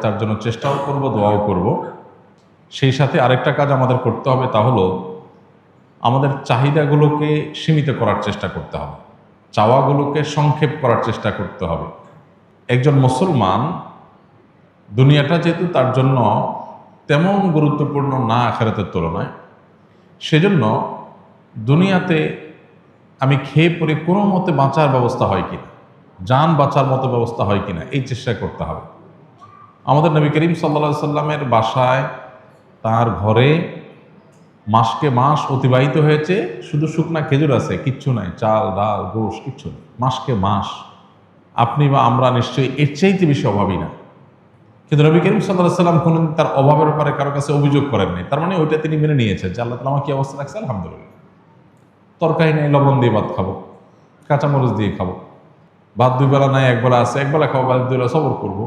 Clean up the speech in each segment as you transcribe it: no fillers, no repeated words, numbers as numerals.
তার জন্য চেষ্টাও করব, দোয়াও করব। সেই সাথে আরেকটা কাজ আমাদের করতে হবে, তা হলো আমাদের চাহিদাগুলোকে সীমিত করার চেষ্টা করতে হবে, চাওয়াগুলোকে সংক্ষেপ করার চেষ্টা করতে হবে। একজন মুসলমান দুনিয়াটা যেহেতু তার জন্য তেমন গুরুত্বপূর্ণ না আখিরাতের তুলনায়, সেজন্য দুনিয়াতে আমি খেয়ে পরে কোনো মতে বাঁচার ব্যবস্থা হয় কিনা, জান বাঁচার মতো ব্যবস্থা হয় কিনা, এই চেষ্টা করতে হবে। আমাদের নবী করিম সাল্লাল্লাহু সাল্লামের বাসায়, তার ঘরে মাসকে মাস অতিবাহিত হয়েছে, শুধু শুকনা খেজুর আছে, কিচ্ছু নাই, চাল ডাল গোশ কিচ্ছু নেই, মাসকে মাস। আপনি বা আমরা নিশ্চয়ই এর চাইতে বেশি অভাবী না। কিন্তু নবী করিম সাল্লাল্লাহু সাল্লাম কোনোদিন তার অভাবের ব্যাপারে কারো কাছে অভিযোগ করেন নাই। তার মানে ওইটা তিনি মেনে নিয়েছেন যে আল্লাহ তাআলা আমাকে কি অবস্থা রাখছে, আলহামদুলিল্লাহ। তরকারি নেই, লবণ দিয়ে ভাত খাবো, কাঁচামরিচ দিয়ে খাবো, ভাত দুই বেলা নাই, একবেলা আছে, একবেলা খাবো, ভাত দুই বেলা সবর করবো।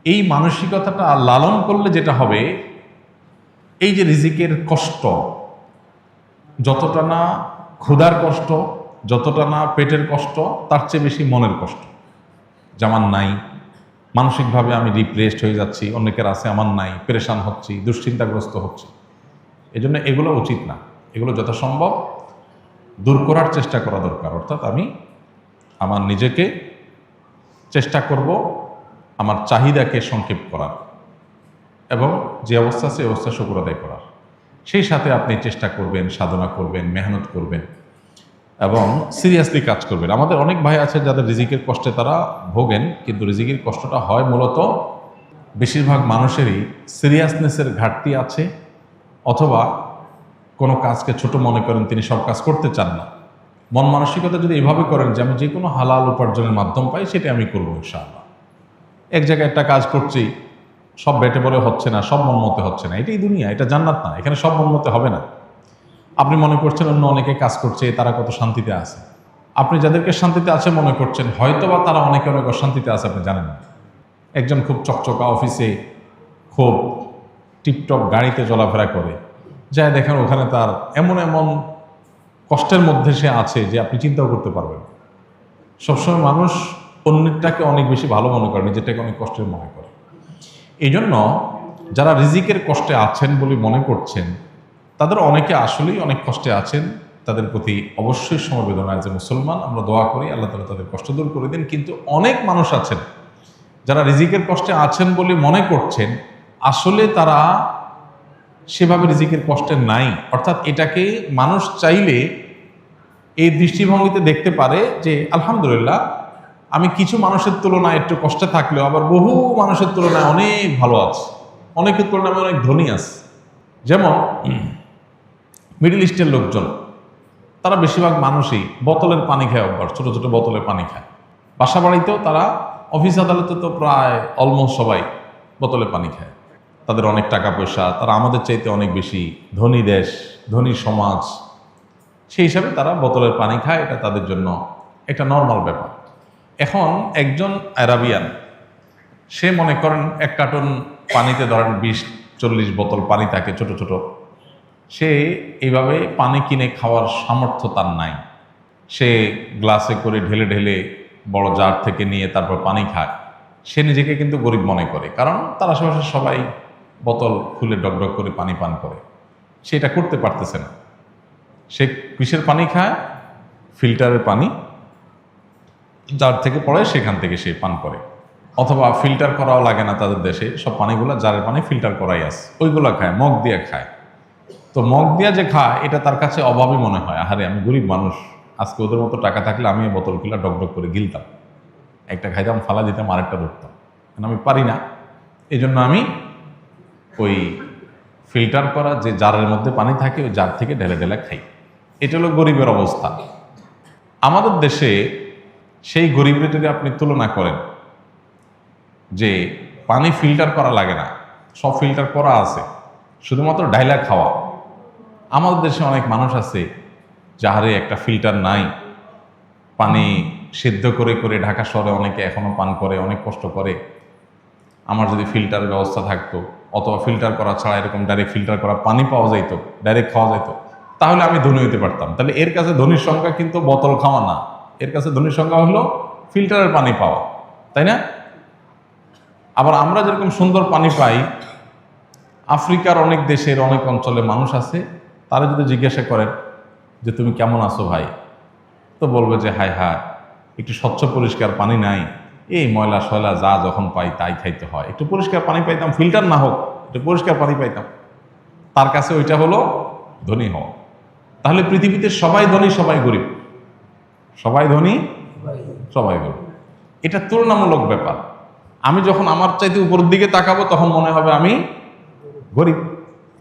এই মানসিকতাটা লালন করলে যেটা হবে, এই যে রিজিকের কষ্ট, যতটা না ক্ষুধার কষ্ট, যতটা না পেটের কষ্ট, তার চেয়ে বেশি মনের কষ্ট। যেমন নাই, মানসিকভাবে আমি ডিপ্রেসড হয়ে যাচ্ছি, অনেকের আছে আমার নাই, পেরেশান হচ্ছি, দুশ্চিন্তাগ্রস্ত হচ্ছি। এই জন্য এগুলো উচিত না, এগুলো যথাসম্ভব দূর করার চেষ্টা করা দরকার। অর্থাৎ আমি আমার নিজেকে চেষ্টা করব আমার চাহিদাকে সংক্ষেপ করার এবং যে অবস্থা আছে এই অবস্থা শুকর আদায় করার। সেই সাথে আপনি চেষ্টা করবেন, সাধনা করবেন, মেহনত করবেন এবং সিরিয়াসলি কাজ করবেন। আমাদের অনেক ভাই আছে যাদের রিজিকের কষ্টে তারা ভোগেন, কিন্তু রিজিকের কষ্টটা হয় মূলত বেশিরভাগ মানুষেরই সিরিয়াসনেসের ঘাটতি আছে, অথবা কোনো কাজকে ছোট মনে করেন, তিনি সব কাজ করতে চান না। মন মানসিকতা যদি এভাবে করেন যে আমি যে কোনো হালাল উপার্জনের মাধ্যম পাই সেটা আমি করবো ইনশাআল্লাহ। এক জায়গায় একটা কাজ করছি, সব বেটে বলে হচ্ছে না, সব মন মতে হচ্ছে না, এটাই দুনিয়া, এটা জান্নাত না, এখানে সব মন মতে হবে না। আপনি মনে করছেন অন্য অনেকে কাজ করছে, তারা কত শান্তিতে আছে। আপনি যাদেরকে শান্তিতে আছে মনে করছেন, হয়তোবা তারা অনেকে অনেক অশান্তিতে আছে, আপনি জানেন না। একজন খুব চকচকা অফিসে খুব টিপটপ গাড়িতে চলাফেরা করে, যায় দেখেন ওখানে তার এমন এমন কষ্টের মধ্যে সে আছে যে আপনি চিন্তাও করতে পারবেন। সবসময় মানুষ অন্যটাকে অনেক বেশি ভালো মনে করে, নিজেরটাকে অনেক কষ্টের মনে করে। এই জন্য যারা রিজিকের কষ্টে আছেন বলে মনে করছেন, তাদের অনেকে আসলেই অনেক কষ্টে আছেন, তাদের প্রতি অবশ্যই সমবেদনা। যে মুসলমান আমরা দোয়া করি আল্লাহ তাআলা তাদের কষ্ট দূর করে দিন। কিন্তু অনেক মানুষ আছেন যারা রিজিকের কষ্টে আছেন বলে মনে করছেন, আসলে তারা সেভাবে রিজিকের কষ্টে নাই। অর্থাৎ এটাকে মানুষ চাইলে এই দৃষ্টিভঙ্গিতে দেখতে পারে যে আলহামদুলিল্লাহ, আমি কিছু মানুষের তুলনায় একটু কষ্টে থাকলেও আবার বহু মানুষের তুলনায় অনেক ভালো আছে, অনেকের তুলনায় আমি অনেক ধনী আছে। যেমন মিডল ইস্টের লোকজন, তারা বেশিরভাগ মানুষই বোতলের পানি খায় অভ্যাস, ছোটো ছোটো বোতলে পানি খায়। বাসা বাড়িতেও তারা, অফিস আদালতে তো প্রায় অলমোস্ট সবাই বোতলে পানি খায়। তাদের অনেক টাকা পয়সা, তারা আমাদের চাইতে অনেক বেশি ধনী দেশ, ধনী সমাজ, সেই হিসাবে তারা বোতলের পানি খায়, এটা তাদের জন্য একটা নর্মাল ব্যাপার। এখন একজন আরাবিয়ান, সে মনে করেন এক কার্টন পানিতে ধরেন 20-40 বোতল পানি থাকে ছোট ছোট, সে এইভাবে পানি কিনে খাওয়ার সামর্থ্য তার নাই। সে গ্লাসে করে ঢেলে ঢেলে বড় জার থেকে নিয়ে তারপর পানি খায়। সে নিজেকে কিন্তু গরিব মনে করে, কারণ তার আশেপাশে সবাই বোতল খুলে ডকডক করে পানি পান করে, সে এটা করতে পারতেছে না। সে কিসের পানি খায়? ফিল্টারের পানি, জার থেকে পড়ে সেখান থেকে সে পান করে। অথবা ফিল্টার করাও লাগে না, তাদের দেশে সব পানিগুলো জারের পানি ফিল্টার করাই আছে, ওইগুলো খায়, মগ দিয়ে খায়। তো মগ দিয়া যে খায়, এটা তার কাছে অভাবই মনে হয়। আহারে আমি গরিব মানুষ, আজকে ওদের মতো টাকা থাকলে আমি বোতল খুলে ডকডক করে গিলতাম, একটা খাইতাম, ফালা দিতাম, আরেকটা ধরতাম। আমি পারি না, এই জন্য আমি ওই ফিল্টার করা যে জারের মধ্যে পানি থাকে, ওই জার থেকে ঢেলে ঢেলে খাই। এটা হলো গরিবের অবস্থা। আমাদের দেশে সেই গরিবের যদি আপনি তুলনা করেন যে পানি ফিল্টার করা লাগে না, সব ফিল্টার করা আছে, শুধুমাত্র ডাইলা খাওয়া। আমাদের দেশে অনেক মানুষ আছে যাহারে একটা ফিল্টার নাই, পানি সিদ্ধ করে করে ঢাকা শহরে অনেকে এখনো পান করে, অনেক কষ্ট করে। আমার যদি ফিল্টারের ব্যবস্থা থাকতো, অথবা ফিল্টার করা ছাড়া এরকম ডাইরেক্ট ফিল্টার করা পানি পাওয়া যাইতো, ডাইরেক্ট খাওয়া যাইতো, তাহলে আমি ধনী হইতে পারতাম। তাহলে এর কাছে ধনীর সংখ্যা কিন্তু বোতল খাওয়া না, এর কাছে ধনীর সংখ্যা হলো ফিল্টারের পানি পাওয়া, তাই না? আবার আমরা যেরকম সুন্দর পানি পাই, আফ্রিকার অনেক দেশের অনেক অঞ্চলে মানুষ আছে, তারা যদি জিজ্ঞাসা করেন যে তুমি কেমন আছো ভাই, তো বলবে যে হায় হায়, একটু স্বচ্ছ পরিষ্কার পানি নাই, এই ময়লা শয়লা যা যখন পাই তাই খাইতে হয়, একটু পরিষ্কার পানি পাইতাম, ফিল্টার না হোক একটু পরিষ্কার পানি পাইতাম। তার কাছে ওইটা হলো ধনী হওয়া। তাহলে পৃথিবীতে সবাই ধনী সবাই গরিব, সবাই ধনী সবাই গরিব, এটা তুলনামূলক ব্যাপার। আমি যখন আমার চাইতে উপরের দিকে তাকাবো তখন মনে হবে আমি গরিব,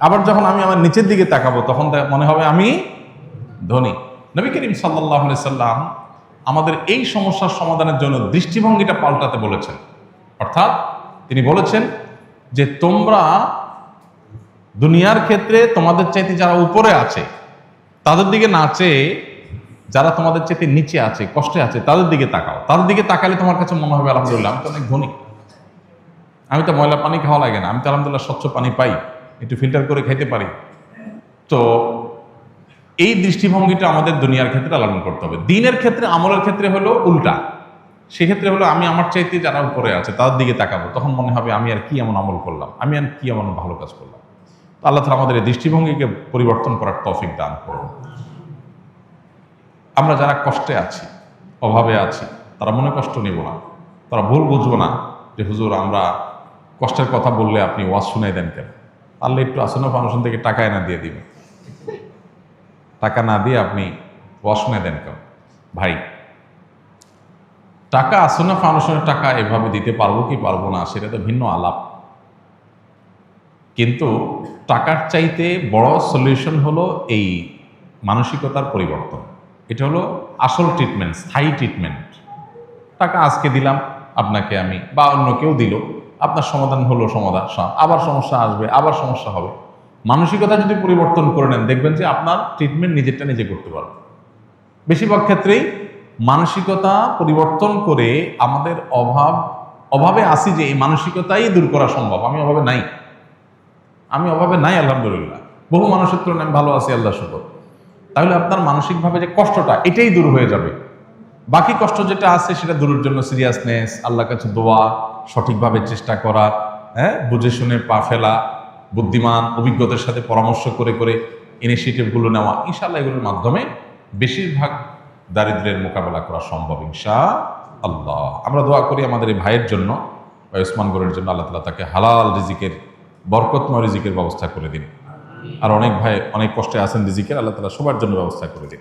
আবার যখন আমি আমার নিচের দিকে তাকাবো তখন মনে হবে আমি ধনী। নবী করিম সাল্লাল্লাহু আলাইহি সাল্লাম আমাদের এই সমস্যার সমাধানের জন্য দৃষ্টিভঙ্গিটা পাল্টাতে বলেছেন। অর্থাৎ তিনি বলেছেন যে তোমরা দুনিয়ার ক্ষেত্রে তোমাদের চাইতে যারা উপরে আছে তাদের দিকে না চেয়ে যারা তোমাদের চাইতে নিচে আছে, কষ্টে আছে, তাদের দিকে তাকাও। তাদের দিকে তাকালে তোমার কাছে মনে হবে আলহামদুলিল্লাহ আমি তো অনেক ধনী, আমি তো ময়লা পানি খাওয়া লাগে না, আমি তো আলহামদুলিল্লাহ স্বচ্ছ পানি পাই, একটু ফিল্টার করে খাইতে পারি। তো এই দৃষ্টিভঙ্গিটা আমাদের দুনিয়ার ক্ষেত্রে লালন করতে হবে। দিনের ক্ষেত্রে, আমলের ক্ষেত্রে হলো উল্টা। সেক্ষেত্রে হলো আমি আমার চাইতে যারা উপরে আছে তাদের দিকে তাকাবো, তখন মনে হবে আমি আর কি এমন আমল করলাম, আমি আর কি এমন ভালো কাজ করলাম। আল্লাহ তাআলা আমাদের এই দৃষ্টিভঙ্গিকে পরিবর্তন করার তৌফিক দান করুন। আমরা যারা কষ্টে আছি, অভাবে আছি, তারা মনে কষ্ট নেব না, তারা ভুল বুঝবো না যে হুজুর আমরা কষ্টের কথা বললে আপনি ওয়াজ শুনাই দেন কেন, তাহলে একটু আসনা ফাউন্ডেশন থেকে টাকা এনে দিয়ে দিবেন, টাকা না দিয়ে আপনি ওয়াজ শুনাই দেন কেন। ভাই, টাকা আসনা ফাউন্ডেশনের টাকা এভাবে দিতে পারবো কি পারবো না সেটা তো ভিন্ন আলাপ, কিন্তু টাকার চাইতে বড় সলিউশন হলো এই মানসিকতার পরিবর্তন। এটা হলো আসল ট্রিটমেন্ট, স্থায়ী ট্রিটমেন্ট। টাকা আজকে দিলাম আপনাকে আমি বা অন্য কেউ দিল, আপনার সমাধান হলো, সমাধান আবার সমস্যা আসবে, আবার সমস্যা হবে। মানসিকতা যদি পরিবর্তন করে নেন দেখবেন যে আপনার ট্রিটমেন্ট নিজেরটা নিজে করতে পারবে। বেশিরভাগ ক্ষেত্রেই মানসিকতা পরিবর্তন করে আমাদের অভাবে আসি যে এই মানসিকতাই দূর করা সম্ভব। আমি অভাবে নাই, আমি অভাবে নাই আলহামদুলিল্লাহ, বহু মানুষের তুলনায় আমি ভালো আছি আল্লাহ শুকর। তাহলে আপনার মানসিকভাবে যে কষ্টটা এটাই দূর হয়ে যাবে। বাকি কষ্ট যেটা আছে সেটা দূরের জন্য সিরিয়াসনেস, আল্লাহর কাছে দোয়া, সঠিকভাবে চেষ্টা করা, বুঝে শুনে পা ফেলা, বুদ্ধিমান অভিজ্ঞতার সাথে পরামর্শ করে করে ইনিশিয়েটিভগুলো নেওয়া, ইনশাআল্লাহ এগুলোর মাধ্যমে বেশিরভাগ দারিদ্র্যের মোকাবেলা করা সম্ভব ইনশাআল্লাহ। আমরা দোয়া করি আমাদের এই ভাইয়ের জন্য, ভাই ওসমান গনির জন্য, আল্লাহ তাআলা তাকে হালাল রিজিকের, বরকতময় রিজিকের ব্যবস্থা করে দিন। আর অনেক ভাই অনেক কষ্টে আছেন রিজিকের, আল্লাহ তাআলা সবার জন্য ব্যবস্থা করে দিন।